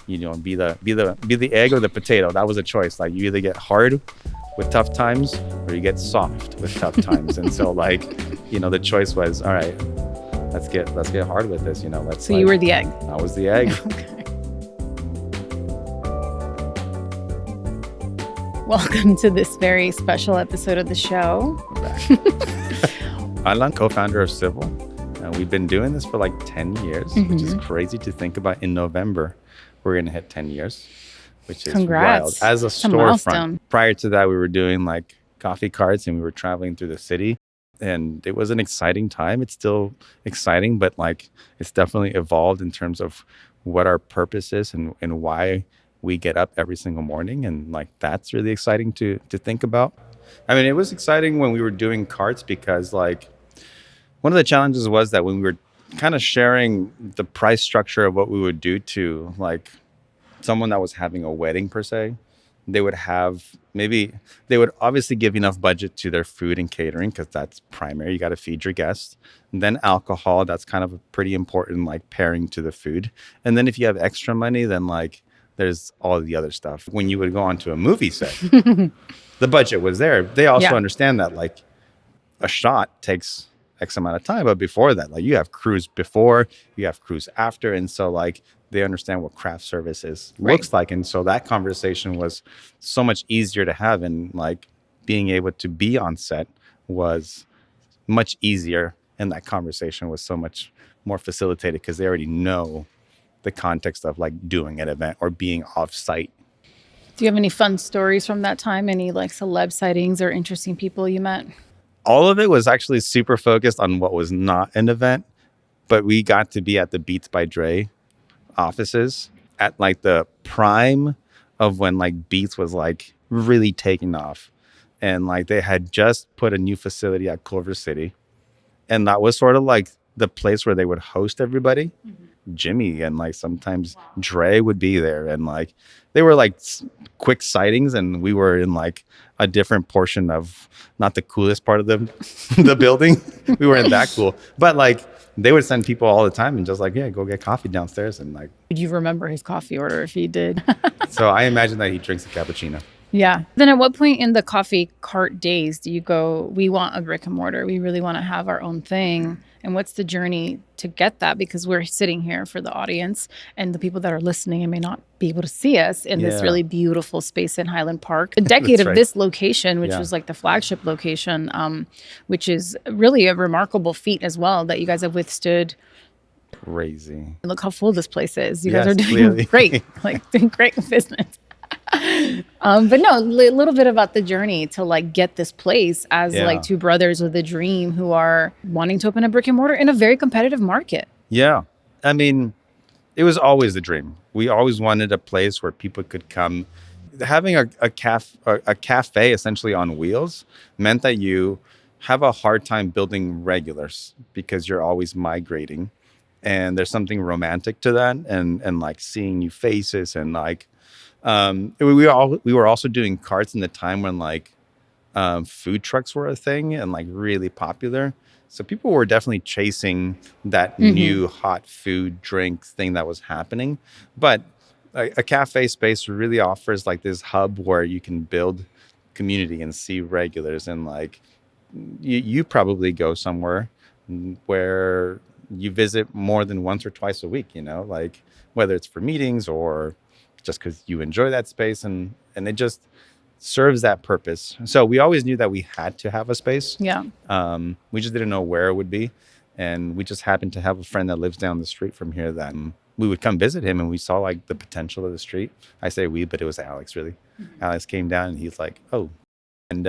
be the egg or the potato. That was a choice. Like, you either get hard with tough times or you get soft with tough times. And so, like, the choice was, all right, let's get hard with this. So you were the egg. I was the egg. Okay. Welcome to this very special episode of the show. I'm co-founder of Civil. We've been doing this for like 10 years, which is crazy to think about. In November, we're going to hit 10 years, which is Congrats. wild. As a storefront. Milestone. Prior to that, we were doing like coffee carts and we were traveling through the city. And it was an exciting time. It's still exciting, but like it's definitely evolved in terms of what our purpose is and why we get up every single morning. And like that's really exciting to think about. I mean, it was exciting when we were doing carts because like one of the challenges was that when we were kind of sharing the price structure of what we would do to like someone that was having a wedding per se, they would obviously give enough budget to their food and catering because that's primary. You got to feed your guests. And then alcohol, that's kind of a pretty important like pairing to the food. And then if you have extra money, then like there's all the other stuff. When you would go onto a movie set, the budget was there. They also understand that like a shot takes X amount of time. But before that, like you have crews before, you have crews after. And so like they understand what craft services looks like. And so that conversation was so much easier to have. And like being able to be on set was much easier. And that conversation was so much more facilitated because they already know the context of like doing an event or being off site. Do you have any fun stories from that time? Any like celeb sightings or interesting people you met? All of it was actually super focused on what was not an event, but we got to be at the Beats by Dre offices at like the prime of when like Beats was like really taking off. And like they had just put a new facility at Culver City. And that was sort of like the place where they would host everybody. Jimmy and like sometimes Dre would be there, and like they were like quick sightings, and we were in like a different portion of not the coolest part of the building. We weren't that cool, but like they would send people all the time and just like, yeah, go get coffee downstairs. And like, did you remember his coffee order if he did? So I imagine that he drinks a cappuccino. Yeah. Then at what point in the coffee cart days do you go, we want a brick and mortar, we really want to have our own thing? And what's the journey to get that? Because we're sitting here for the audience and the people that are listening and may not be able to see us in this really beautiful space in Highland Park. A decade of this location, which was like the flagship location, which is really a remarkable feat as well that you guys have withstood. Crazy. Look how full this place is. You guys are doing great, like doing great business. But no, a little bit about the journey to like get this place as like two brothers with a dream who are wanting to open a brick and mortar in a very competitive market. Yeah. I mean, it was always the dream. We always wanted a place where people could come. Having a cafe essentially on wheels meant that you have a hard time building regulars because you're always migrating. And there's something romantic to that and like seeing new faces and like we were also doing carts in the time when like food trucks were a thing and like really popular. So people were definitely chasing that new hot food drink thing that was happening. But a cafe space really offers like this hub where you can build community and see regulars. And like you probably go somewhere where you visit more than once or twice a week, like whether it's for meetings or just because you enjoy that space and it just serves that purpose. So we always knew that we had to have a space. Yeah. We just didn't know where it would be. And we just happened to have a friend that lives down the street from here that we would come visit him and we saw like the potential of the street. I say we, but it was Alex really. Alex came down and he's like, oh. And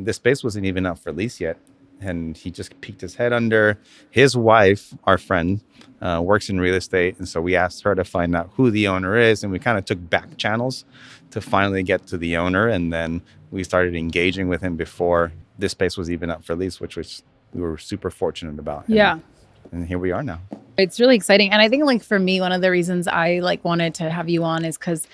this space wasn't even up for lease yet. And he just peeked his head under. His wife, our friend, works in real estate. And so we asked her to find out who the owner is. And we kind of took back channels to finally get to the owner. And then we started engaging with him before this space was even up for lease, which we were super fortunate about. And here we are now. It's really exciting. And I think like for me, one of the reasons I like wanted to have you on is because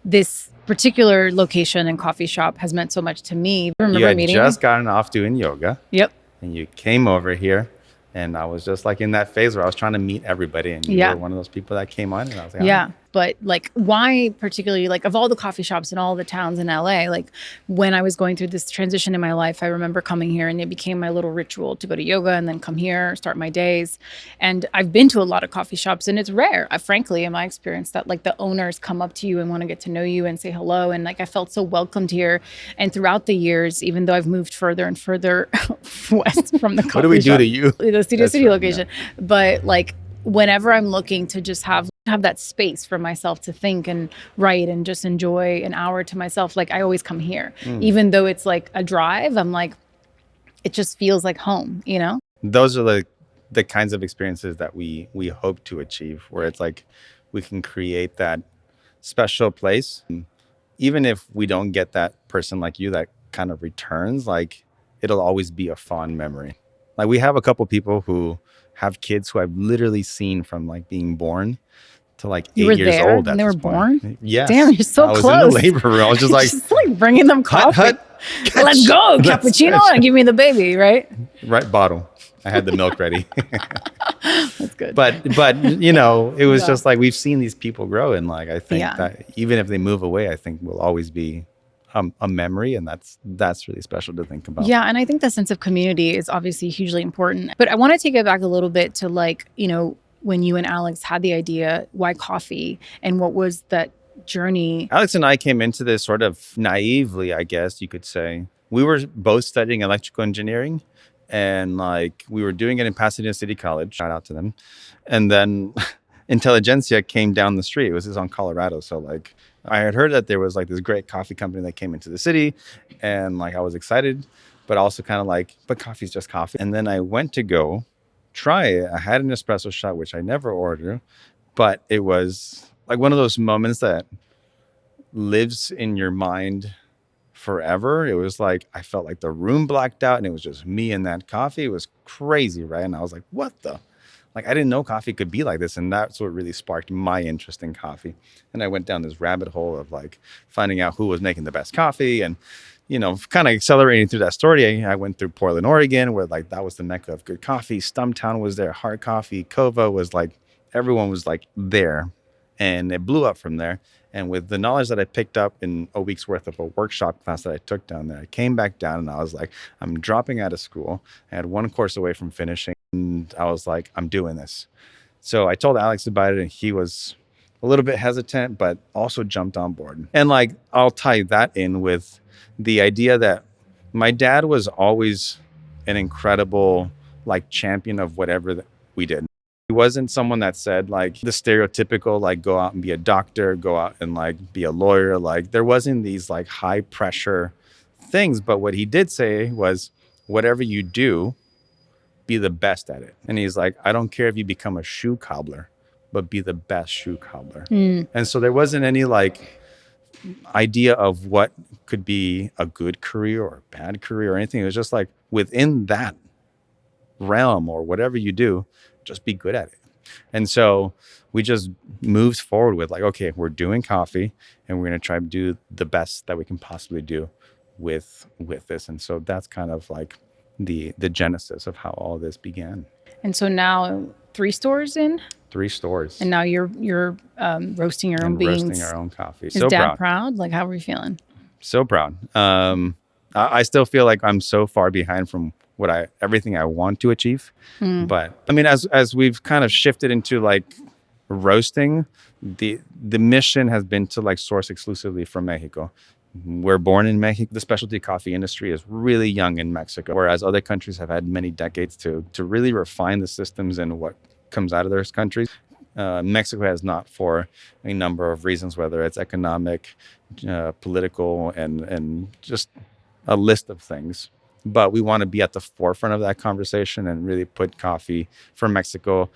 this particular location and coffee shop has meant so much to me. Remember you had meeting just gotten off doing yoga. Yep. And you came over here, and I was just like in that phase where I was trying to meet everybody, and you were one of those people that came on, and I was like, yeah. but like, why particularly, like, of all the coffee shops in all the towns in LA, like, when I was going through this transition in my life, I remember coming here and it became my little ritual to go to yoga and then come here, start my days. And I've been to a lot of coffee shops, and it's rare, frankly, in my experience, that like the owners come up to you and want to get to know you and say hello. And like, I felt so welcomed here. And throughout the years, even though I've moved further and further west from the coffee What do we do shop, to you? the Studio That's City right, location, but like, whenever I'm looking to just have that space for myself to think and write and just enjoy an hour to myself, like, I always come here. Even though it's like a drive, I'm like, it just feels like home, you know? Those are the kinds of experiences that we hope to achieve, where it's like we can create that special place. Even if we don't get that person like you that kind of returns, like, it'll always be a fond memory. Like, we have a couple people who have kids who I've literally seen from like being born to like You 8 were years there old when at they were this point. born? Yes. Damn, you're so I was close. in the labor room. I was just like, Just like bringing them coffee. hut, Let's go, cappuccino, and give me the baby, right? right bottle. I had the milk ready. That's good. But you know, it was Yeah. just like, we've seen these people grow, and like, I think Yeah. that even if they move away, I think will always be a memory, and that's really special to think about. Yeah, and I think the sense of community is obviously hugely important. But I want to take it back a little bit to, like, you know, when you and Alex had the idea, why coffee, and what was that journey? Alex and I came into this sort of naively, I guess you could say. We were both studying electrical engineering, and like, we were doing it in Pasadena City College. Shout out to them. And then Intelligentsia came down the street. It was on Colorado. So like, I had heard that there was like this great coffee company that came into the city, and like, I was excited, but also kind of like, but coffee's just coffee. And then I went to go try it. I had an espresso shot, which I never order, but it was like one of those moments that lives in your mind forever. It was like, I felt like the room blacked out and it was just me and that coffee. It was crazy, right? And I was like, what the? Like, I didn't know coffee could be like this. And that's what really sparked my interest in coffee. And I went down this rabbit hole of like finding out who was making the best coffee, and, you know, kind of accelerating through that story. I went through Portland, Oregon, where like that was the mecca of good coffee. Stumptown was there. Hard Coffee, Kova was like, everyone was like there. And it blew up from there. And with the knowledge that I picked up in a week's worth of a workshop class that I took down there, I came back down and I was like, I'm dropping out of school. I had one course away from finishing, and I was like, I'm doing this. So I told Alex about it, and he was a little bit hesitant, but also jumped on board. And like, I'll tie that in with the idea that my dad was always an incredible like champion of whatever we did. He wasn't someone that said like the stereotypical, like, go out and be a doctor, go out and like be a lawyer. Like, there wasn't these like high pressure things. But what he did say was, whatever you do, be the best at it. And he's like, I don't care if you become a shoe cobbler, but be the best shoe cobbler. And so there wasn't any like idea of what could be a good career or a bad career or anything. It was just like, within that realm or whatever you do, just be good at it. And so we just moved forward with like, okay, we're doing coffee, and we're going to try to do the best that we can possibly do with this. And so that's kind of like the genesis of how all this began. And so now 3 stores in, 3 stores. and now you're roasting your own and beans. roasting our own coffee. Is So Dad proud. Like, how are we feeling? So proud. I still feel like I'm so far behind from everything I want to achieve. But I mean, as we've kind of shifted into like roasting, the mission has been to like source exclusively from Mexico. We're born in Mexico. The specialty coffee industry is really young in Mexico, whereas other countries have had many decades to really refine the systems and what comes out of those countries. Mexico has not, for a number of reasons, whether it's economic, political, and just a list of things. But we want to be at the forefront of that conversation and really put coffee from Mexico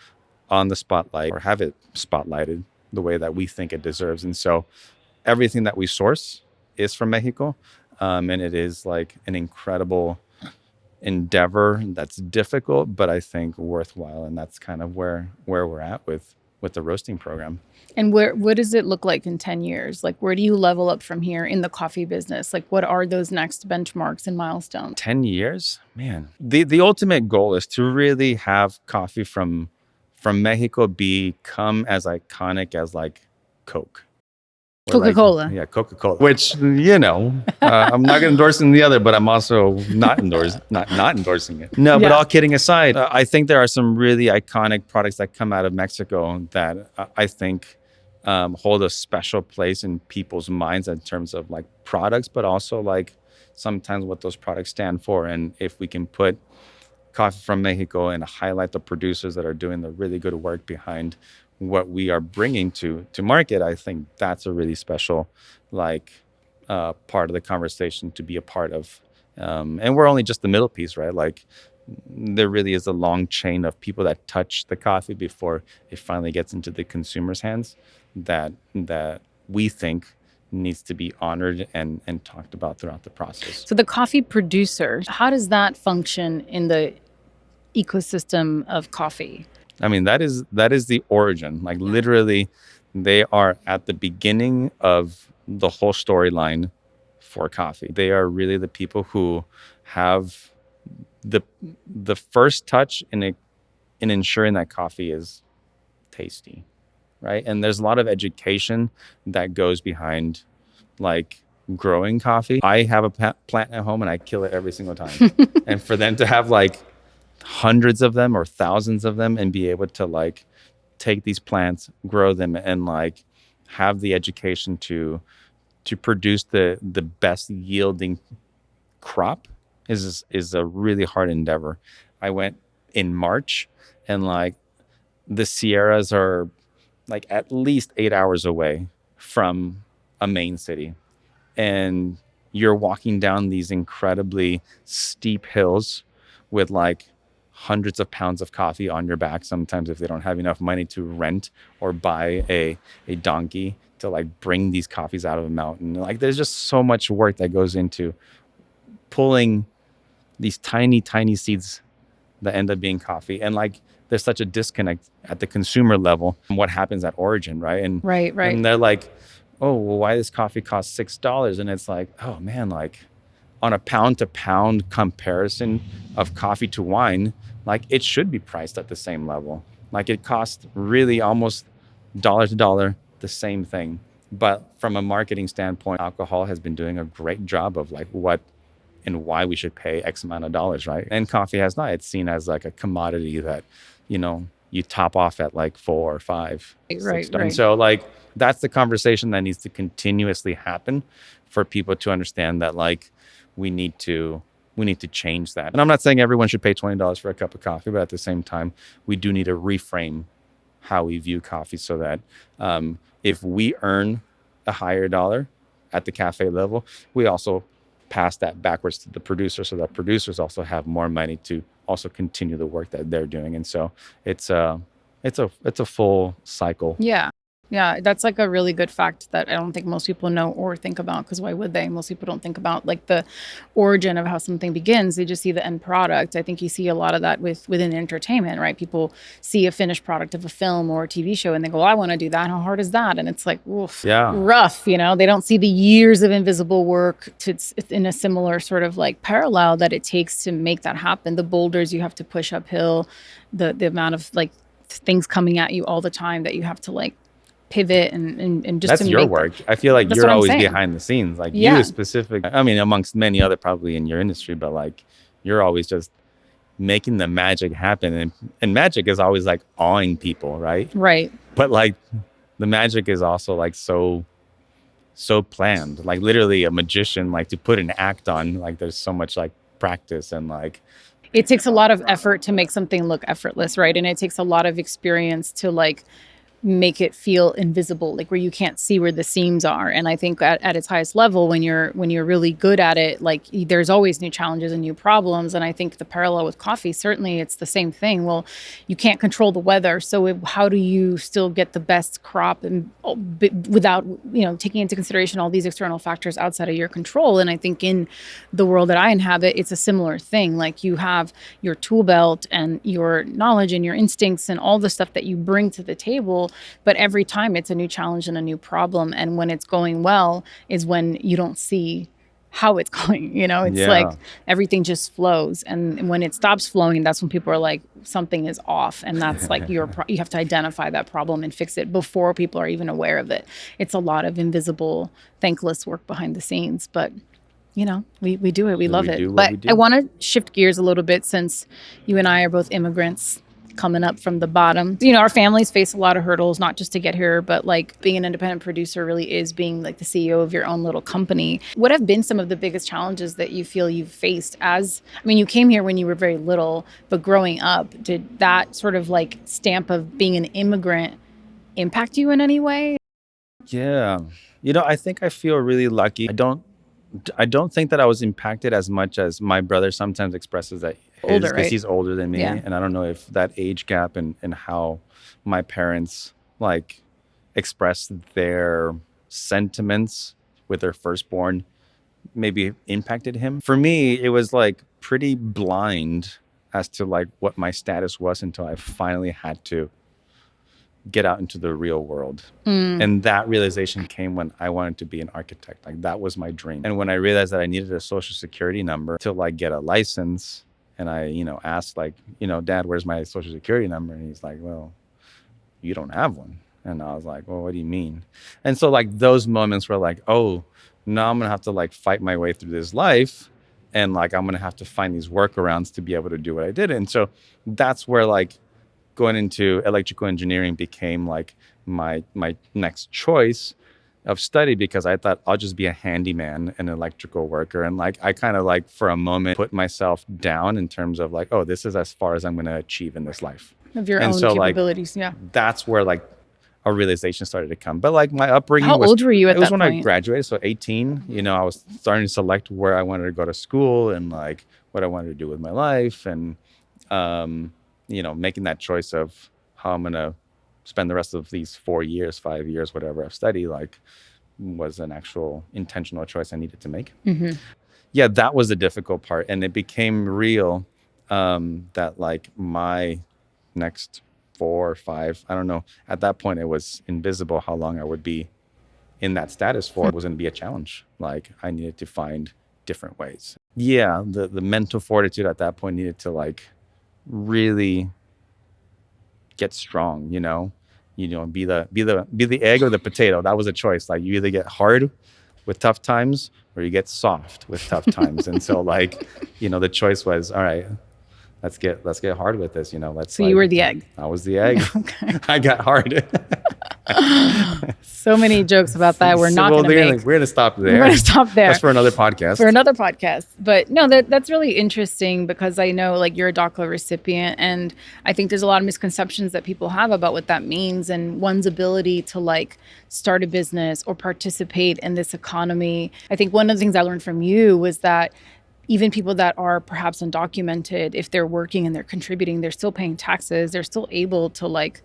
on the spotlight, or have it spotlighted the way that we think it deserves. And so everything that we source is from Mexico. And it is like an incredible endeavor that's difficult, but I think worthwhile. And that's kind of where we're at with the roasting program. And what does it look like in 10 years? Like, where do you level up from here in the coffee business? Like, what are those next benchmarks and milestones? 10 years? Man, the ultimate goal is to really have coffee from Mexico become as iconic as like Coke. Or Coca-Cola. Yeah, Coca-Cola. Which, I'm not endorsing the other, but I'm also not endorsing it. No, but Yeah. all kidding aside, I think there are some really iconic products that come out of Mexico that I think hold a special place in people's minds in terms of like products, but also like sometimes what those products stand for. And if we can put coffee from Mexico and highlight the producers that are doing the really good work behind what we are bringing to market, I think that's a really special like part of the conversation to be a part of. And we're only just the middle piece, right? Like there really is a long chain of people that touch the coffee before it finally gets into the consumer's hands that we think needs to be honored and talked about throughout the process. So the coffee producer, how does that function in the ecosystem of coffee? I mean, that is the origin. Like literally, they are at the beginning of the whole storyline for coffee. They are really the people who have the first touch in ensuring that coffee is tasty, right? And there's a lot of education that goes behind like growing coffee. I have a plant at home and I kill it every single time. And for them to have like hundreds of them or thousands of them and be able to like take these plants, grow them, and like have the education to produce the best yielding crop is a really hard endeavor. I went in March and like the Sierras are like at least 8 hours away from a main city, and you're walking down these incredibly steep hills with like hundreds of pounds of coffee on your back sometimes if they don't have enough money to rent or buy a donkey to like bring these coffees out of the mountain. Like there's just so much work that goes into pulling these tiny seeds that end up being coffee. And like there's such a disconnect at the consumer level from what happens at origin, right? And Right. and they're like, oh, well, why does coffee cost $6? And it's like, oh man, like on a pound to pound comparison of coffee to wine, like it should be priced at the same level. Like it costs really almost dollar to dollar the same thing. But from a marketing standpoint, alcohol has been doing a great job of like what and why we should pay X amount of dollars, right? And coffee has not. It's seen as like a commodity that, you top off at like 4 or 5, $6. And so like that's the conversation that needs to continuously happen for people to understand that like we need to change that. And I'm not saying everyone should pay $20 for a cup of coffee, but at the same time, we do need to reframe how we view coffee so that if we earn a higher dollar at the cafe level, we also pass that backwards to the producer so that producers also have more money to also continue the work that they're doing. And so it's a full cycle. Yeah, that's like a really good fact that I don't think most people know or think about, because why would they? Most people don't think about like the origin of how something begins. They just see the end product. I think you see a lot of that within entertainment, right? People see a finished product of a film or a TV show and they go, well, I want to do that. How hard is that? And it's like, oof, rough, They don't see the years of invisible work it's in a similar sort of like parallel that it takes to make that happen. The boulders you have to push uphill, the amount of like things coming at you all the time that you have to like pivot and just that's to your make work. I feel like you're always behind the scenes, like Yeah. you specific. I mean, amongst many other probably in your industry, but like you're always just making the magic happen, and magic is always like awing people, right? Right. But like the magic is also like so planned, like literally a magician, like to put an act on, like there's so much like practice and like it takes a lot of effort to make something look effortless, right? And it takes a lot of experience to like make it feel invisible, like where you can't see where the seams are. And I think at its highest level, when you're really good at it, like there's always new challenges and new problems. And I think the parallel with coffee, certainly it's the same thing. Well, you can't control the weather, so how do you still get the best crop and without taking into consideration all these external factors outside of your control? And I think in the world that I inhabit, it's a similar thing. Like you have your tool belt and your knowledge and your instincts and all the stuff that you bring to the table, but every time it's a new challenge and a new problem. And when it's going well is when you don't see how it's going. It's like Yeah. everything just flows, and when it stops flowing, that's when people are like, something is off, and that's like you have to identify that problem and fix it before people are even aware of it. It's a lot of invisible, thankless work behind the scenes, but we do it. We love We it. do what But we I do. want to shift gears a little bit, since you and I are both immigrants coming up from the bottom. Our families face a lot of hurdles, not just to get here, but like being an independent producer really is being like the CEO of your own little company. What have been some of the biggest challenges that you feel you've faced you came here when you were very little, but growing up, did that sort of like stamp of being an immigrant impact you in any way? Yeah. I think I feel really lucky. I don't think that I was impacted as much as my brother sometimes expresses that his, Older, because right? he's older than me, Yeah. and I don't know if that age gap and how my parents like express their sentiments with their firstborn maybe impacted him. For me, it was like pretty blind as to like what my status was until I finally had to get out into the real world. And that realization came when I wanted to be an architect. Like that was my dream. And when I realized that I needed a social security number to like get a license, and I, asked like, Dad, where's my social security number? And he's like, well, you don't have one. And I was like, well, what do you mean? And so like those moments were like, oh, now I'm gonna have to like fight my way through this life, and like I'm gonna have to find these workarounds to be able to do what I did. And so that's where like going into electrical engineering became like my next choice of study, because I thought I'll just be a handyman, an electrical worker. And like I kind of like for a moment put myself down in terms of like, oh, this is as far as I'm going to achieve in this life. Of your And own so like capabilities. Yeah. that's where like a realization started to come. But like my How upbringing was, old were you at it was that when I point? graduated, so 18. I was starting to select where I wanted to go to school and like what I wanted to do with my life, and making that choice of how I'm gonna spend the rest of these 4 years, 5 years, whatever I've studied, like was an actual intentional choice I needed to make. Yeah, that was the difficult part, and it became real, that like my next 4 or 5, I don't know. At that point, it was invisible how long I would be in that status for. It was going to be a challenge. Like I needed to find different ways. Yeah, the mental fortitude at that point needed to like really get strong. Be the egg or the potato. That was a choice. Like you either get hard with tough times or you get soft with tough times. And so like, the choice was, all right, let's get hard with this. Let's So you like, were the egg. I was the egg. Okay. I got hard. So many jokes about that we're not Well, going to make. we're gonna stop there. We're going to stop there That's for another podcast. for another podcast. But no, that's really interesting, because I know like you're a DACA recipient, and I think there's a lot of misconceptions that people have about what that means and one's ability to like start a business or participate in this economy. I think one of the things I learned from you was that even people that are perhaps undocumented, if they're working and they're contributing, they're still paying taxes, they're still able to like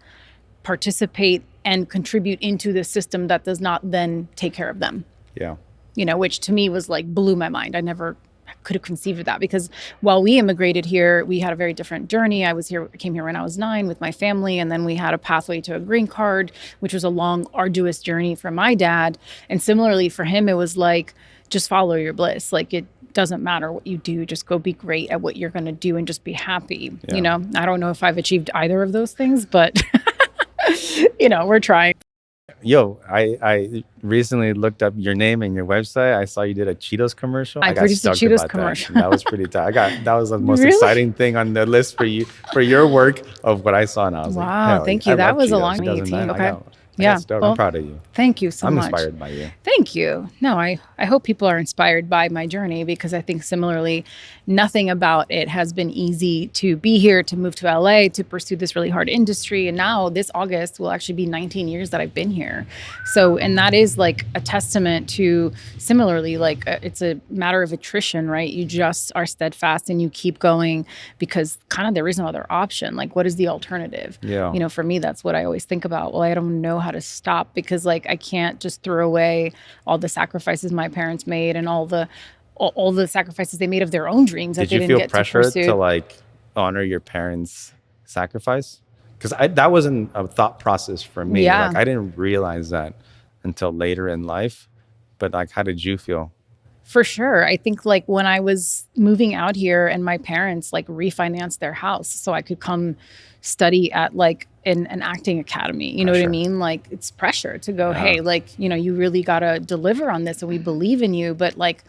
participate and contribute into the system that does not then take care of them. Yeah. Which to me was like blew my mind. I never could have conceived of that, because while we immigrated here, we had a very different journey. I came here when I was 9 with my family, and then we had a pathway to a green card, which was a long, arduous journey for my dad. And similarly for him, it was like, just follow your bliss. Like it doesn't matter what you do, just go be great at what you're going to do and just be happy. Yeah. I don't know if I've achieved either of those things, but we're trying. Yo, I recently looked up your name and your website. I saw you did a Cheetos commercial. I got produced a stoked Cheetos about commercial. That was pretty tight. That was the most Really? exciting thing on the list for you, for your work of what I saw. And I was like, Wow, hell, thank I you. That love was a Cheetos. long 2009. 2018. I Okay. got Yeah. stoked. Well, I'm proud of you. Thank you so I'm much. inspired by you. Thank you. No, I hope people are inspired by my journey, because I think similarly, nothing about it has been easy to be here, to move to LA, to pursue this really hard industry. And now this August will actually be 19 years that I've been here. So, and that is like a testament to similarly, like it's a matter of attrition, right? You just are steadfast and you keep going, because kind of there is no other option. Like, what is the alternative? Yeah. For me, that's what I always think about. Well, I don't know how to stop, because like I can't just throw away all the sacrifices my parents made and all the sacrifices they made of their own dreams that Did they you didn't feel get to pressure pursue. to like honor your parents' sacrifice? Because that wasn't a thought process for me. Yeah. Like I didn't realize that until later in life. But like, how did you feel? For sure. I think like when I was moving out here and my parents like refinanced their house so I could come study at like an acting academy. You know what I Pressure. mean? Like it's pressure to go, Yeah. hey, like, you know, you really got to deliver on this and we believe in you. But like,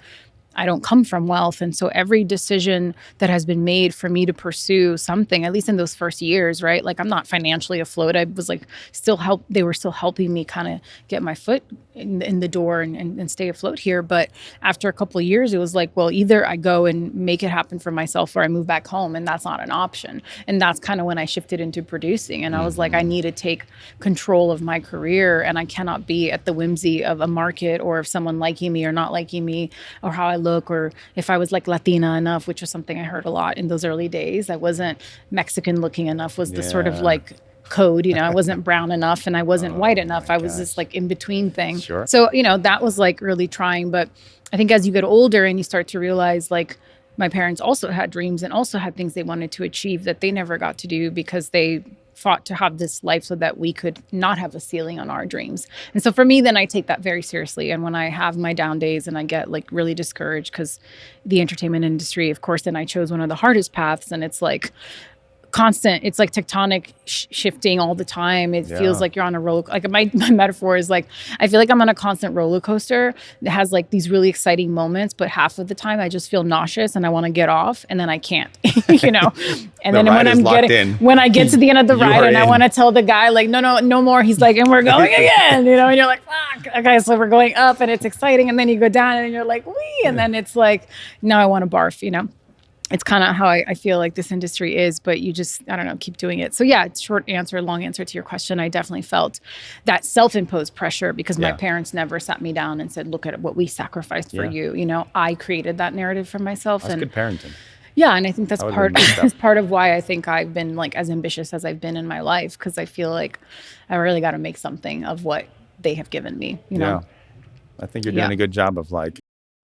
I don't come from wealth. And so every decision that has been made for me to pursue something, at least in those first years, right? Like I'm not financially afloat. I was like they were still helping me kind of get my foot in the door and stay afloat here. But after a couple of years, it was like, well, either I go and make it happen for myself or I move back home. And that's not an option. And that's kind of when I shifted into producing. And I was like, I need to take control of my career and I cannot be at the whimsy of a market or of someone liking me or not liking me or how I look or if I was like Latina enough, which was something I heard a lot in those early days. I wasn't Mexican looking enough was the sort of Yeah. like code, you know, I wasn't brown enough and I wasn't white enough. my I was this gosh. like in between thing. Sure. So, you know, that was like really trying. But I think as you get older and you start to realize like my parents also had dreams and also had things they wanted to achieve that they never got to do because they fought to have this life so that we could not have a ceiling on our dreams. And so for me, then I take that very seriously. And when I have my down days and I get like really discouraged because the entertainment industry, of course, then I chose one of the hardest paths. And it's like, constant, it's like tectonic shifting all the time. It feels like you're on a roller, like my metaphor is like I feel like I'm on a constant roller coaster that has like these really exciting moments, but half of the time I just feel nauseous and I want to get off and then I can't. You know. And then when I get to the end of the ride and I want to tell the guy like no more, he's like, and we're going again, you know, and you're like, fuck, okay, so we're going up and it's exciting, and then you go down and you're like, wee, and then it's like, now I want to barf, you know. It's kind of how I feel like this industry is, but you just, I don't know, keep doing it. So yeah, short answer, long answer to your question. I definitely felt that self-imposed pressure because my parents never sat me down and said, look at what we sacrificed for you. You know, I created that narrative for myself. That's good parenting. Yeah. And I think that's part of why I think I've been like as ambitious as I've been in my life. Cause I feel like I really got to make something of what they have given me, you know? I think you're doing a good job of like,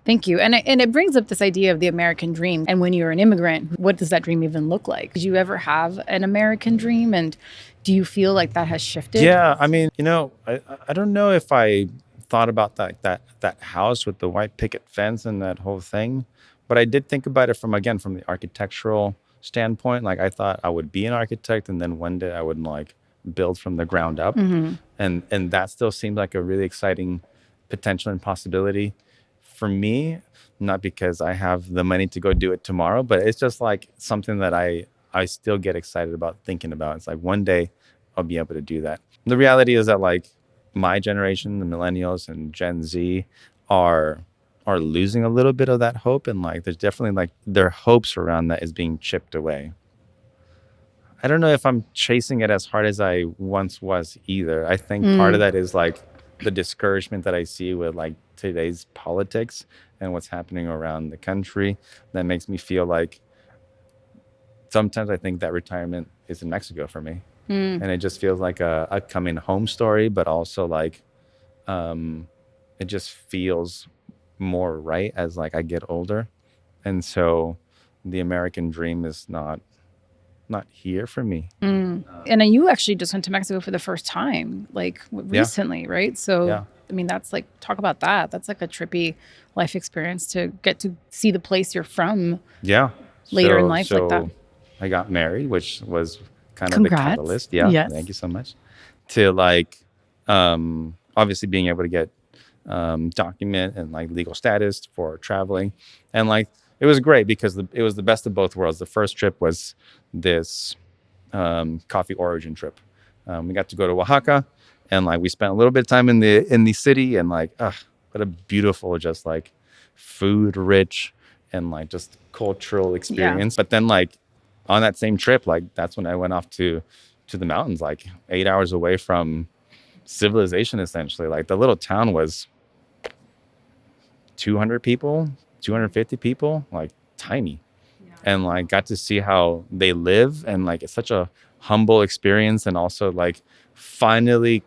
thank you. And it brings up this idea of the American dream. And when you're an immigrant, what does that dream even look like? Did you ever have an American dream? And do you feel like that has shifted? Yeah, I mean, you know, I don't know if I thought about that house with the white picket fence and that whole thing, but I did think about it from the architectural standpoint. Like I thought I would be an architect and then one day I would like build from the ground up. And that still seemed like a really exciting potential and possibility for me, not because I have the money to go do it tomorrow, but it's just like something that I still get excited about thinking about. It's like one day I'll be able to do that. The reality is that like my generation, the millennials and Gen Z are losing a little bit of that hope, and like there's definitely like their hopes around that is being chipped away. I don't know if I'm chasing it as hard as I once was either. I think part of that is like the discouragement that I see with like today's politics and what's happening around the country that makes me feel like sometimes I think that retirement is in Mexico for me. And it just feels like a coming home story, but also like it just feels more right as like I get older. And so the American dream is not here for me. And you actually just went to Mexico for the first time, like recently, right? So, I mean, that's like, talk about that. That's like a trippy life experience to get to see the place you're from later in life like that. I got married, which was kind Congrats. of the catalyst. Yeah. Yes. Thank you so much. To like, obviously being able to get document and like legal status for traveling. And like, it was great because it was the best of both worlds. The first trip was this coffee origin trip. We got to go to Oaxaca, and like we spent a little bit of time in the city, and like, what a beautiful, just like food rich and like just cultural experience. But then like on that same trip, like that's when I went off to the mountains, like 8 hours away from civilization, essentially. Like the little town was 200 people, 250 people, like tiny. And like got to see how they live, and like it's such a humble experience, and also like finally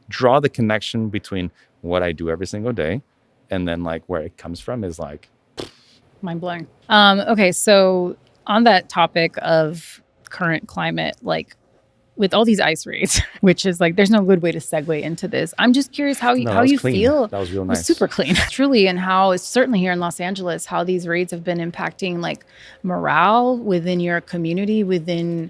draw the connection between what I do every single day and then like where it comes from is like mind blowing. Okay, so on that topic of current climate, like with all these ice raids, which is like, there's no good way to segue into this. I'm just curious how No, how that was you clean. feel. That was real It was nice. super clean, truly, and how it's certainly here in Los Angeles, how these raids have been impacting like morale within your community, within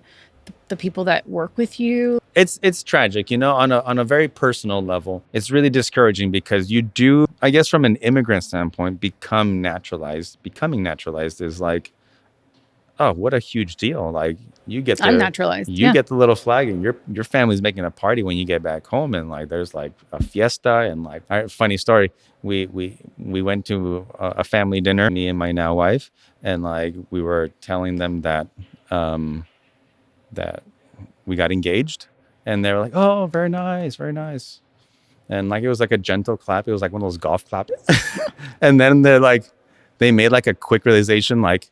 the people that work with you. It's tragic, you know, on a very personal level. It's really discouraging because you do, I guess, from an immigrant standpoint, becoming naturalized is like, oh, what a huge deal. Like you get I'm the naturalized. you Yeah. get the little flag and your family's making a party when you get back home, and like there's like a fiesta. And like, funny story, we went to a family dinner, me and my now wife, and like we were telling them that that we got engaged, and they were like, oh, very nice, very nice. And like it was like a gentle clap. It was like one of those golf claps. And then they made like a quick realization, like,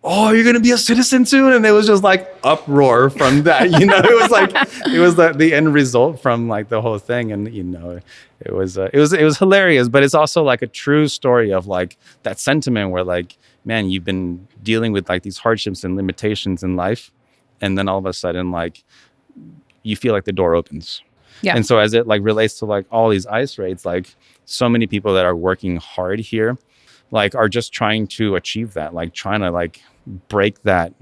oh, you're gonna be a citizen soon. And it was just like uproar from that. You know, it was like it was the end result from like the whole thing. And you know, it was hilarious, but it's also like a true story of like that sentiment where like, man, you've been dealing with like these hardships and limitations in life, and then all of a sudden like you feel like the door opens. Yeah. And so as it like relates to like all these ice raids, like so many people that are working hard here, like are just trying to achieve that, like trying to like break that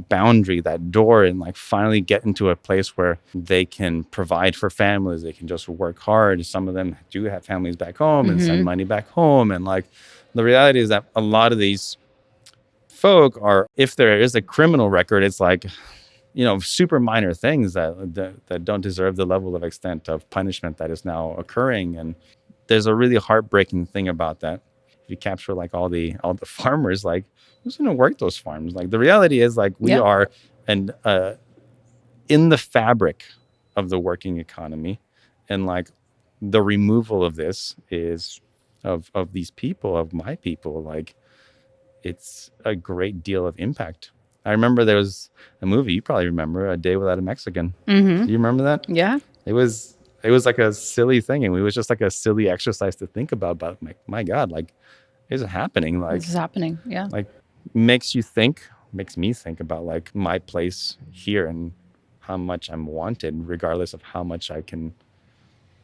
boundary, that door, and like finally get into a place where they can provide for families. They can just work hard. Some of them do have families back home and send money back home. And like the reality is that a lot of these folk are, if there is a criminal record, it's like, you know, super minor things that don't deserve the level of extent of punishment that is now occurring. And there's a really heartbreaking thing about that. If you capture like all the farmers, like who's going to work those farms? Like the reality is like we are and in the fabric of the working economy, and like the removal of this is of these people, of my people, like it's a great deal of impact. I remember there was a movie, you probably remember, A Day Without a Mexican. Do you remember that? Yeah. It was like a silly thing, and it was just like a silly exercise to think about. But like, my God, like, is it happening? Like, This is happening. Yeah. like makes me think about like my place here and how much I'm wanted, regardless of how much I can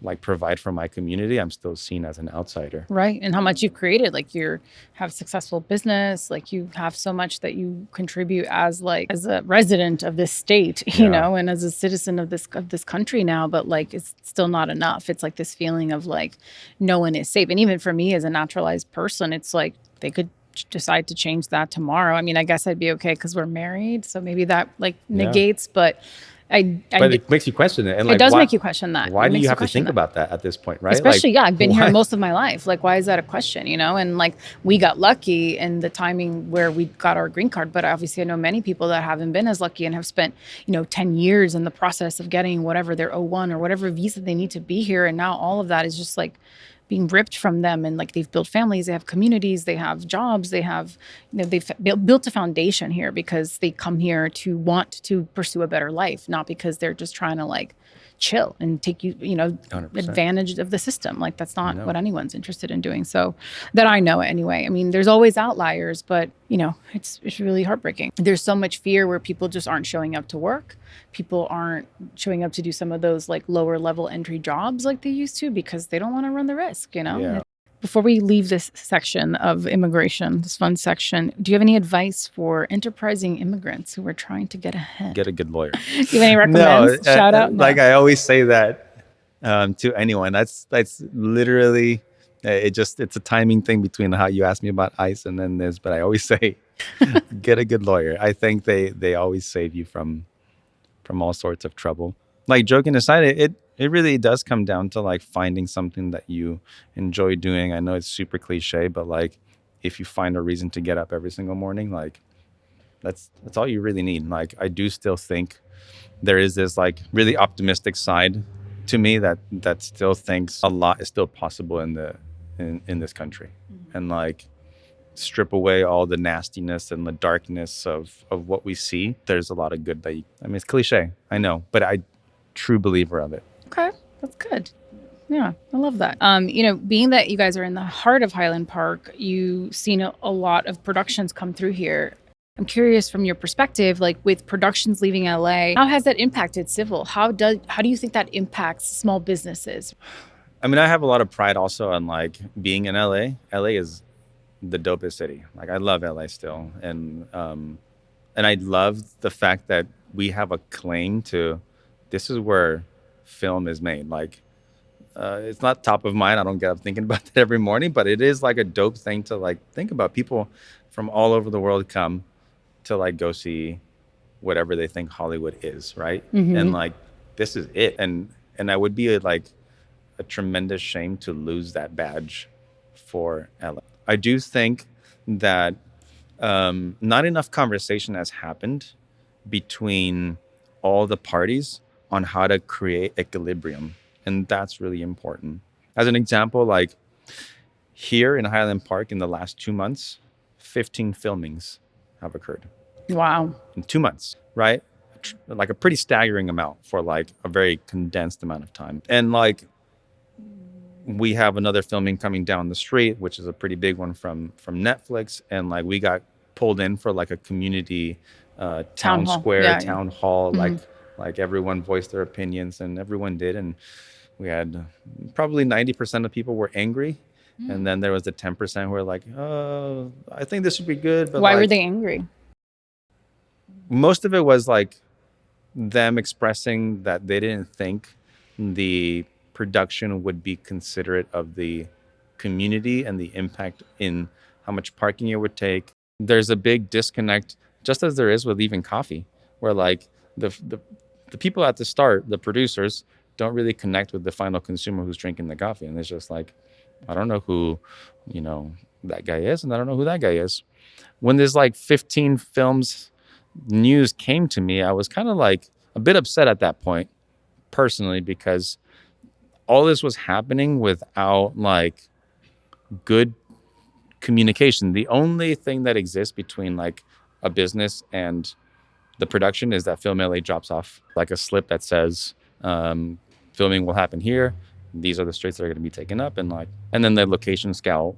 like provide for my community. I'm still seen as an outsider. Right. And how much you've created, like you have successful business, like you have so much that you contribute as like as a resident of this state, you know, and as a citizen of this country now, but like it's still not enough. It's like this feeling of like no one is safe. And even for me as a naturalized person, it's like they could decide to change that tomorrow. I mean, I guess I'd be okay because we're married, so maybe that like negates, but but it makes you question it. And like, it does make you question that. Why do you have to think about that at this point, right? Especially, like, I've been here most of my life. Like, why is that a question, you know? And like, we got lucky in the timing where we got our green card, but obviously I know many people that haven't been as lucky and have spent, 10 years in the process of getting whatever their O1 or whatever visa they need to be here. And now all of that is just like being ripped from them. And like, they've built families, they have communities, they have jobs, they have, they've built a foundation here because they come here to want to pursue a better life, not because they're just trying to like chill and take 100%. Advantage of the system. Like that's not what anyone's interested in doing. So that I know anyway. I mean, there's always outliers, but it's really heartbreaking. There's so much fear where people just aren't showing up to work. People aren't showing up to do some of those like lower level entry jobs like they used to because they don't want to run the risk, Yeah. Before we leave this section of immigration, this fun section, do you have any advice for enterprising immigrants who are trying to get ahead? Get a good lawyer. Do you have any recommendations? Shout out? Like I always say that to anyone. That's literally it's a timing thing between how you ask me about ICE and then this. But I always say, get a good lawyer. I think they always save you from all sorts of trouble. Like joking aside, it really does come down to like finding something that you enjoy doing. I know it's super cliche, but like if you find a reason to get up every single morning, like that's all you really need. Like I do still think there is this like really optimistic side to me that still thinks a lot is still possible in this country. And like strip away all the nastiness and the darkness of what we see, there's a lot of good it's cliche, I know, but I true believer of it. Okay, that's good. Yeah, I love that. Being that you guys are in the heart of Highland Park, you've seen a lot of productions come through here. I'm curious from your perspective, like with productions leaving LA, how has that impacted civil? How do you think that impacts small businesses? I mean, I have a lot of pride also on like being in LA. LA is the dopest city. Like I love LA still, and I love the fact that we have a claim to this is where film is made. Like it's not top of mind. I don't get up thinking about that every morning, but it is like a dope thing to like think about. People from all over the world come to like go see whatever they think Hollywood is, right? And like this is it. And I would be like a tremendous shame to lose that badge for LA. I do think that not enough conversation has happened between all the parties on how to create equilibrium. And that's really important. As an example, like here in Highland Park in the last 2 months, 15 filmings have occurred. Wow. In 2 months, right? Like a pretty staggering amount for like a very condensed amount of time. And like we have another filming coming down the street, which is a pretty big one from Netflix, and like we got pulled in for like a community town hall. square Yeah. town hall, like everyone voiced their opinions, and everyone did, and we had probably 90% of people were angry, and then there was the 10% who were like, oh, I think this would be good, but Why like, were they angry? most of it was like them expressing that they didn't think the production would be considerate of the community and the impact in how much parking it would take. There's a big disconnect, just as there is with even coffee, where like the people at the start, the producers, don't really connect with the final consumer who's drinking the coffee. And it's just like, I don't know who, that guy is, and I don't know who that guy is. When there's like 15 films news came to me, I was kind of like a bit upset at that point personally, because all this was happening without like good communication. The only thing that exists between like a business and the production is that Film LA drops off like a slip that says filming will happen here. These are the streets that are going to be taken up, and then the location scout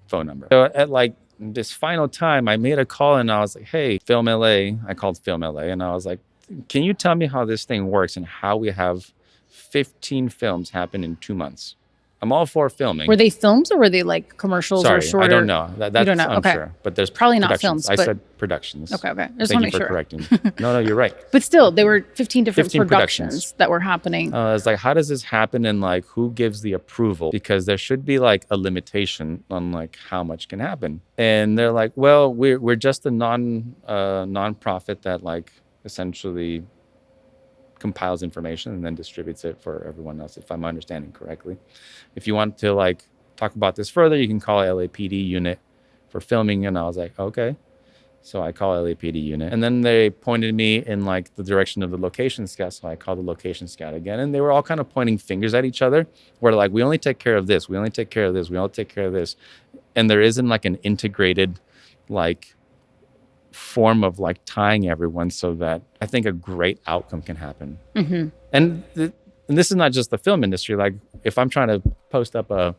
phone number. So at like this final time, I made a call and I was like, hey, Film LA. I called Film LA and I was like, can you tell me how this thing works and how we have 15 films happen in 2 months? I'm all for filming. Were they films or were they like commercials or Sorry, shorter? I don't know. That's you don't know. Okay. unsure. But there's probably not productions. films. I But said productions. okay. I just Thank want you to for make sure. correcting. No, you're right. But still, there were 15 different 15 productions that were happening. It's like, how does this happen, and like who gives the approval? Because there should be like a limitation on like how much can happen. And they're like, well, we're just a nonprofit that like essentially compiles information and then distributes it for everyone else, if I'm understanding correctly. If you want to like talk about this further, you can call LAPD unit for filming. And I was like, okay. So I call LAPD unit, and then they pointed me in like the direction of the location scout. So I called the location scout again, and they were all kind of pointing fingers at each other. Where like, we only take care of this, we only take care of this, we only take care of this, and there isn't like an integrated like form of like tying everyone so that I think a great outcome can happen. And this is not just the film industry. Like if I'm trying to post up a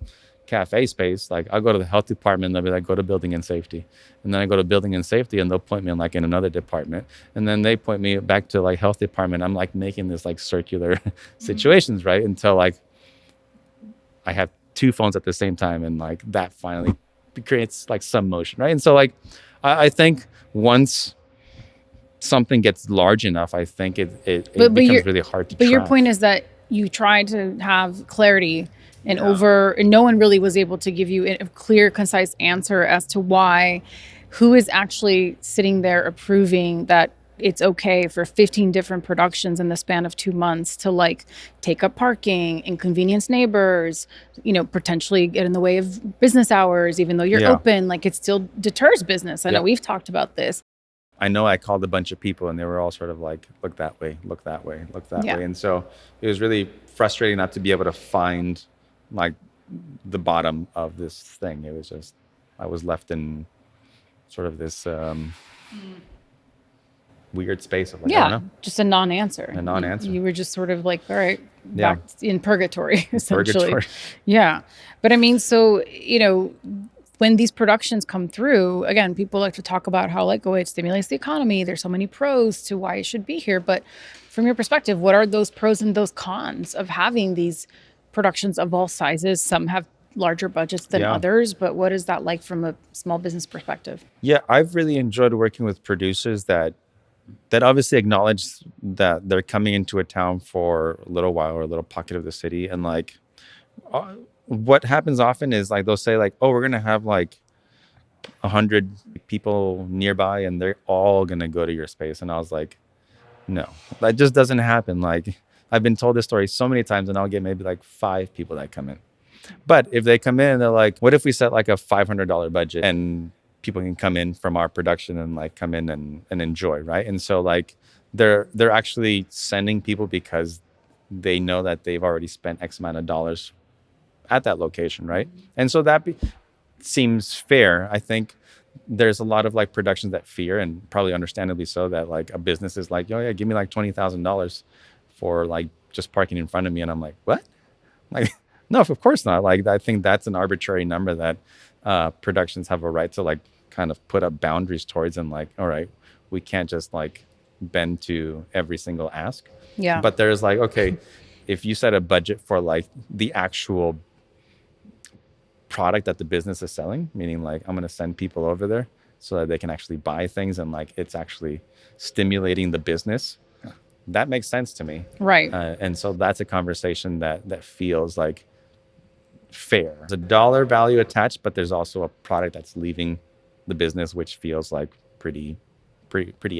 cafe space, like I'll go to the health department and they'll be like, go to building and safety. And then I go to building and safety and they'll point me in like in another department. And then they point me back to like health department. I'm like making this like circular situations, right? Until like I have two phones at the same time, and like that finally creates like some motion, right? And so like I think once something gets large enough, I think it becomes really hard to track. But your point is that you tried to have clarity and no one really was able to give you a clear, concise answer as to who is actually sitting there approving that it's okay for 15 different productions in the span of 2 months to like take up parking, inconvenience neighbors, potentially get in the way of business hours, even though you're open. Like it still deters business. I know we've talked about this. I know I called a bunch of people and they were all sort of like, look that way, look that way, look that way. And so it was really frustrating not to be able to find like the bottom of this thing. It was just, I was left in sort of this weird space of like, I don't know. Just a non-answer. A non-answer. You were just sort of like, all right, back in purgatory, essentially. Purgatory. Yeah. But I mean, so, when these productions come through, again, people like to talk about how like, oh, it stimulates the economy. There's so many pros to why it should be here. But from your perspective, what are those pros and those cons of having these productions of all sizes? Some have larger budgets than Yeah. others, but what is that like from a small business perspective? Yeah, I've really enjoyed working with producers that obviously acknowledge that they're coming into a town for a little while or a little pocket of the city. And like what happens often is like they'll say like, oh, we're gonna have like 100 people nearby and they're all gonna go to your space. And I was like, no, that just doesn't happen. Like I've been told this story so many times and I'll get maybe like 5 people that come in. But if they come in, they're like, what if we set like a $500 budget and people can come in from our production and like come in and enjoy, right? And so like they're actually sending people because they know that they've already spent X amount of dollars at that location, right? And so seems fair. I think there's a lot of like productions that fear, and probably understandably so, that like a business is like, oh yeah, give me like $20,000 for like just parking in front of me, and I'm like, what? Like, no, of course not. Like, I think that's an arbitrary number that productions have a right to like kind of put up boundaries towards, and like, all right, we can't just like bend to every single ask. Yeah. But there's like, okay, if you set a budget for like the actual product that the business is selling, meaning like I'm going to send people over there so that they can actually buy things and like it's actually stimulating the business, that makes sense to me. Right. And so that's a conversation that feels like fair. There's a dollar value attached, but there's also a product that's leaving the business, which feels like pretty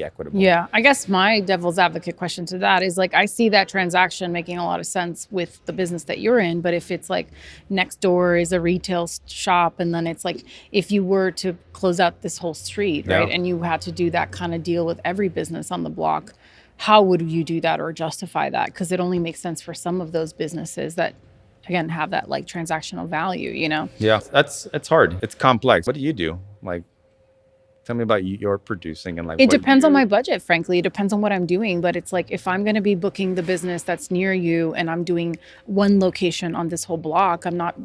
equitable. Yeah. I guess my devil's advocate question to that is like, I see that transaction making a lot of sense with the business that you're in. But if it's like next door is a retail shop, and then it's like, if you were to close out this whole street, right, and you had to do that kind of deal with every business on the block, how would you do that or justify that? Because it only makes sense for some of those businesses that, again, have that like transactional value, you know? Yeah, it's hard. It's complex. What do you do? Like, tell me about your producing and like. It depends on my budget, frankly. It depends on what I'm doing. But it's like, if I'm going to be booking the business that's near you and I'm doing one location on this whole block, I'm not,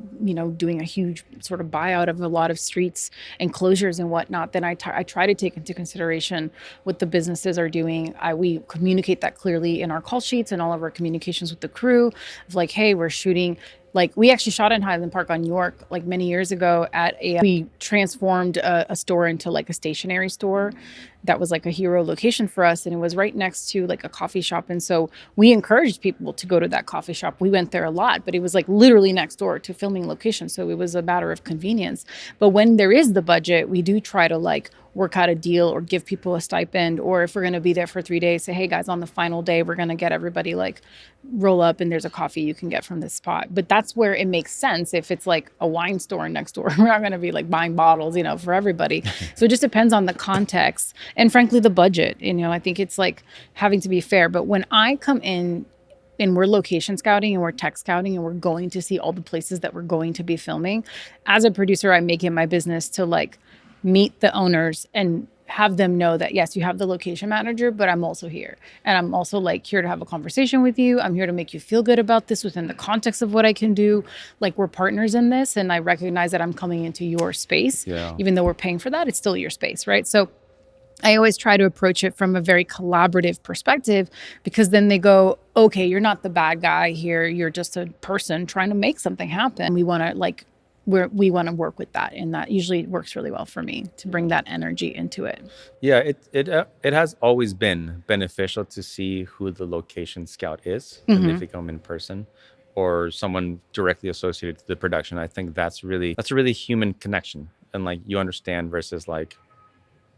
doing a huge sort of buyout of a lot of streets and closures and whatnot, then I try to take into consideration what the businesses are doing. We communicate that clearly in our call sheets and all of our communications with the crew of like, hey, we're shooting. Like, we actually shot in Highland Park on York like many years ago we transformed a store into like a stationery store that was like a hero location for us. And it was right next to like a coffee shop. And so we encouraged people to go to that coffee shop. We went there a lot, but it was like literally next door to filming location. So it was a matter of convenience. But when there is the budget, we do try to like work out a deal or give people a stipend. Or if we're going to be there for 3 days, say, hey guys, on the final day, we're going to get everybody like roll up and there's a coffee you can get from this spot. But that's where it makes sense. If it's like a wine store next door, we're not going to be like buying bottles, for everybody. So it just depends on the context and frankly, the budget. I think it's like having to be fair. But when I come in and we're location scouting and we're tech scouting and we're going to see all the places that we're going to be filming, as a producer, I make it my business to like meet the owners and have them know that, yes, you have the location manager, but I'm also here. And I'm also like here to have a conversation with you. I'm here to make you feel good about this within the context of what I can do. Like, we're partners in this. And I recognize that I'm coming into your space. Yeah. Even though we're paying for that, it's still your space, right? So I always try to approach it from a very collaborative perspective, because then they go, okay, you're not the bad guy here. You're just a person trying to make something happen. We want to work with that. And that usually works really well for me to bring that energy into it. Yeah, it has always been beneficial to see who the location scout is, and if they come in person or someone directly associated to the production. I think that's a really human connection, and like you understand versus like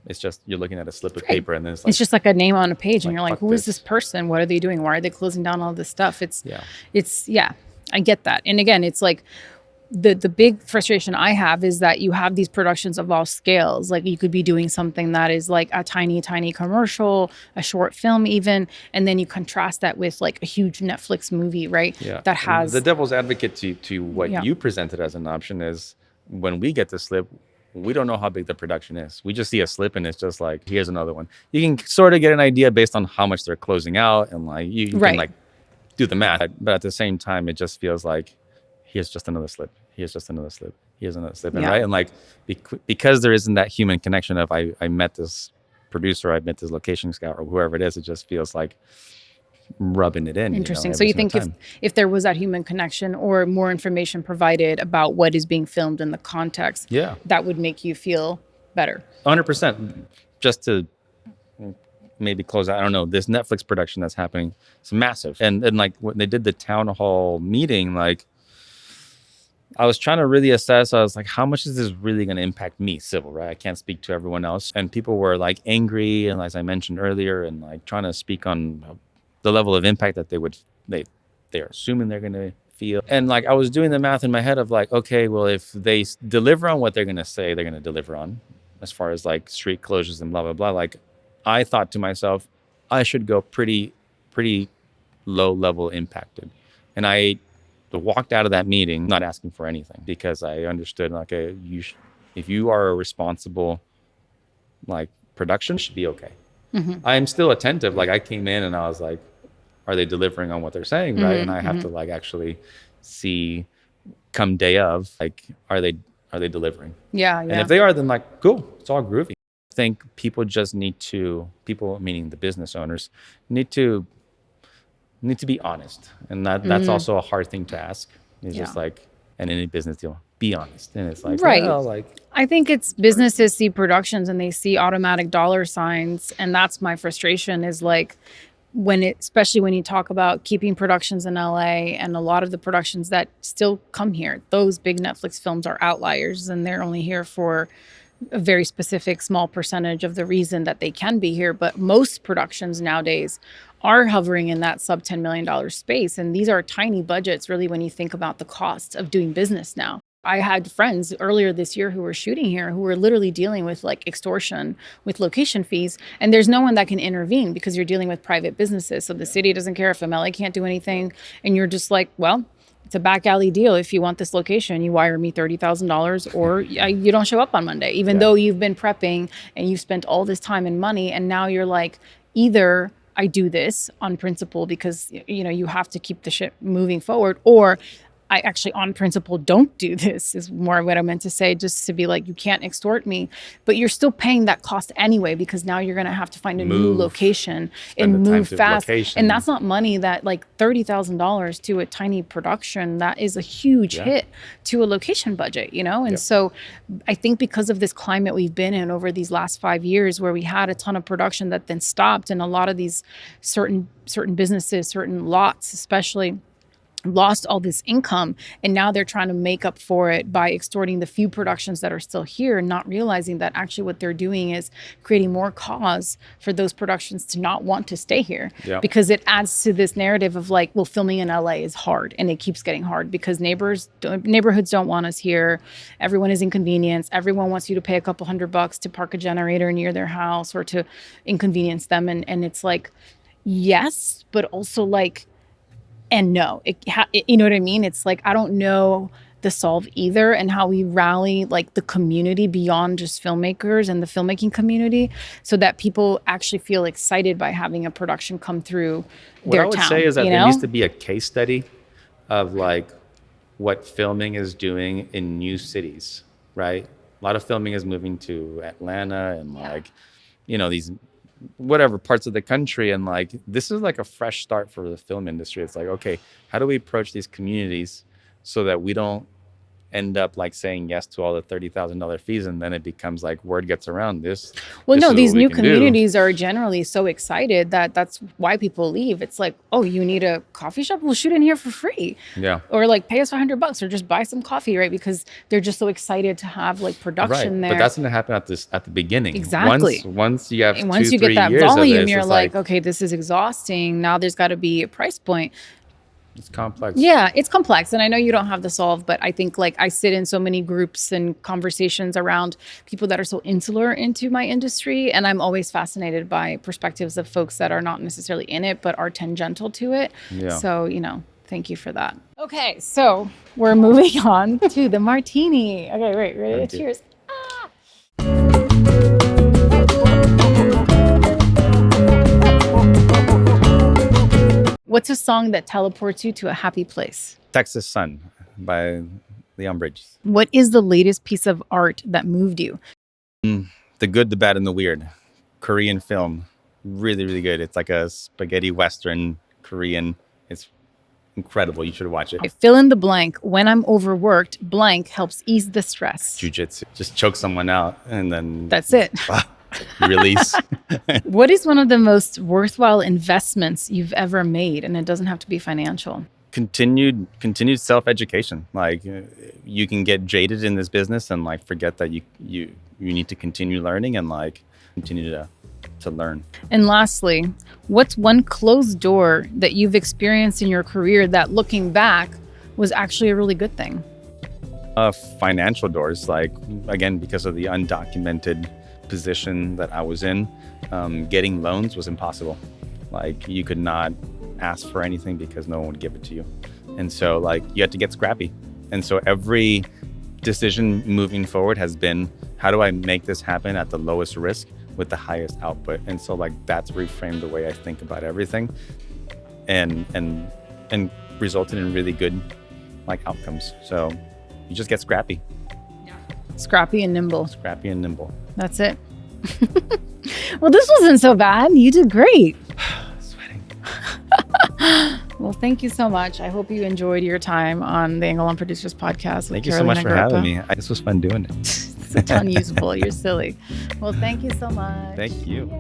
it's just you're looking at a slip of paper and then it's just like a name on a page and you're like, who is this this person? What are they doing? Why are they closing down all this stuff? I get that. And again, it's like the big frustration I have is that you have these productions of all scales. Like, you could be doing something that is like a tiny commercial, a short film even, and then you contrast that with like a huge Netflix movie, right? Yeah. That has the devil's advocate to what you presented as an option is, when we get the slip, we don't know how big the production is. We just see a slip and it's just like, here's another one. You can sort of get an idea based on how much they're closing out, and like you can like do the math. But at the same time, it just feels like, here's just another slip. here's just another slip. Here's another slip. And Yeah. right. And like, because there isn't that human connection of I met this producer, I met this location scout or whoever it is, it just feels like rubbing it in. Interesting. So every you single think time. if there was that human connection or more information provided about what is being filmed in the context, Yeah. that would make you feel better. 100%. Just to maybe close out, I don't know, this Netflix production that's happening, it's massive. And like when they did the town hall meeting, like I was trying to really assess, I was like, how much is this really going to impact me, civil, right? I can't speak to everyone else. And people were like angry, and as I mentioned earlier, and like trying to speak on the level of impact that they're assuming they're going to feel. And like I was doing the math in my head of like, okay, well, if they deliver on what they're going to say they're going to deliver on, as far as like street closures and blah, blah, blah, like I thought to myself, I should go pretty low level impacted. And I walked out of that meeting not asking for anything because I understood, like, if you are a responsible like production, should be okay. Mm-hmm. I am still attentive. Like I came in and I was like, are they delivering on what they're saying, right? Mm-hmm. And I have to like actually see come day of, like, are they delivering? Yeah. And if they are, then like, cool, it's all groovy. I think people just need to, people meaning the business owners, need to be honest. And that's also a hard thing to ask. It's just like, in any business deal, be honest. And it's like, right. well, like, I think it's businesses see productions and they see automatic dollar signs. And that's my frustration is like, especially when you talk about keeping productions in LA and a lot of the productions that still come here, those big Netflix films are outliers and they're only here for a very specific small percentage of the reason that they can be here. But most productions nowadays are hovering in that sub $10 million space. And these are tiny budgets, really, when you think about the cost of doing business now. I had friends earlier this year who were shooting here who were literally dealing with like extortion with location fees. And there's no one that can intervene because you're dealing with private businesses. So the city doesn't care if MLA can't do anything. And you're just like, well, it's a back alley deal. If you want this location, you wire me $30,000 or you don't show up on Monday, even though you've been prepping and you've spent all this time and money. And now you're like, either I do this on principle because, you have to keep the ship moving forward, or I actually on principle don't do this is more what I meant to say, just to be like, you can't extort me, but you're still paying that cost anyway, because now you're going to have to find a new location and move fast. And that's not money that like $30,000 to a tiny production. That is a huge hit to a location budget, And so I think because of this climate we've been in over these last 5 years, where we had a ton of production that then stopped, and a lot of these certain businesses, certain lots, especially, lost all this income, and now they're trying to make up for it by extorting the few productions that are still here, not realizing that actually what they're doing is creating more cause for those productions to not want to stay here, because it adds to this narrative of like, well, filming in LA is hard, and it keeps getting hard because neighborhoods don't want us here. Everyone is inconvenienced. Everyone wants you to pay a couple $100 to park a generator near their house or to inconvenience them, and it's like, yes, but also like, and no, you know what I mean? It's like, I don't know the solve either, and how we rally like the community beyond just filmmakers and the filmmaking community, so that people actually feel excited by having a production come through their town. What I would say is that there needs to be a case study of like what filming is doing in new cities, right? A lot of filming is moving to Atlanta and like, these whatever parts of the country, and like this is like a fresh start for the film industry. It's like, okay, how do we approach these communities so that we don't end up like saying yes to all the $30,000 fees, and then it becomes like word gets around this. Well, no, these new communities are generally so excited that that's why people leave. It's like, oh, you need a coffee shop? We'll shoot in here for free. Yeah. Or like pay us $100 or just buy some coffee, right? Because they're just so excited to have like production there. But that's going to happen at the beginning. Once you have once you get that volume, you're like, okay, this is exhausting. Now there's got to be a price point. It's complex. Yeah, it's complex. And I know you don't have the solve, but I think like I sit in so many groups and conversations around people that are so insular into my industry. And I'm always fascinated by perspectives of folks that are not necessarily in it, but are tangential to it. Yeah. So, thank you for that. Okay, so we're moving on to the martini. Okay, wait, ready? Cheers. What's a song that teleports you to a happy place? Texas Sun by the umbrage. What is the latest piece of art that moved you? The Good, the Bad, and the Weird. Korean film. Really, really good. It's like a spaghetti Western Korean. It's incredible. You should watch it. I fill in the blank. When I'm overworked, blank helps ease the stress. Jiu-jitsu. Just choke someone out and then... That's it. Release. What is one of the most worthwhile investments you've ever made? And it doesn't have to be financial. Continued self-education. Like you can get jaded in this business and like forget that you need to continue learning and like continue to learn. And lastly, what's one closed door that you've experienced in your career that looking back was actually a really good thing? Financial doors, like again, because of the undocumented position that I was in, getting loans was impossible. Like you could not ask for anything because no one would give it to you. And so like you had to get scrappy. And so every decision moving forward has been, how do I make this happen at the lowest risk with the highest output? And so like that's reframed the way I think about everything and resulted in really good like outcomes. So you just get scrappy. Scrappy and nimble. Scrappy and nimble. That's it. Well, this wasn't so bad. You did great. Sweating. Well, thank you so much. I hope you enjoyed your time on the Angle on Producers podcast. Thank you so much for having me. This was fun doing it. It's unusable. You're silly. Well, thank you so much. Thank you.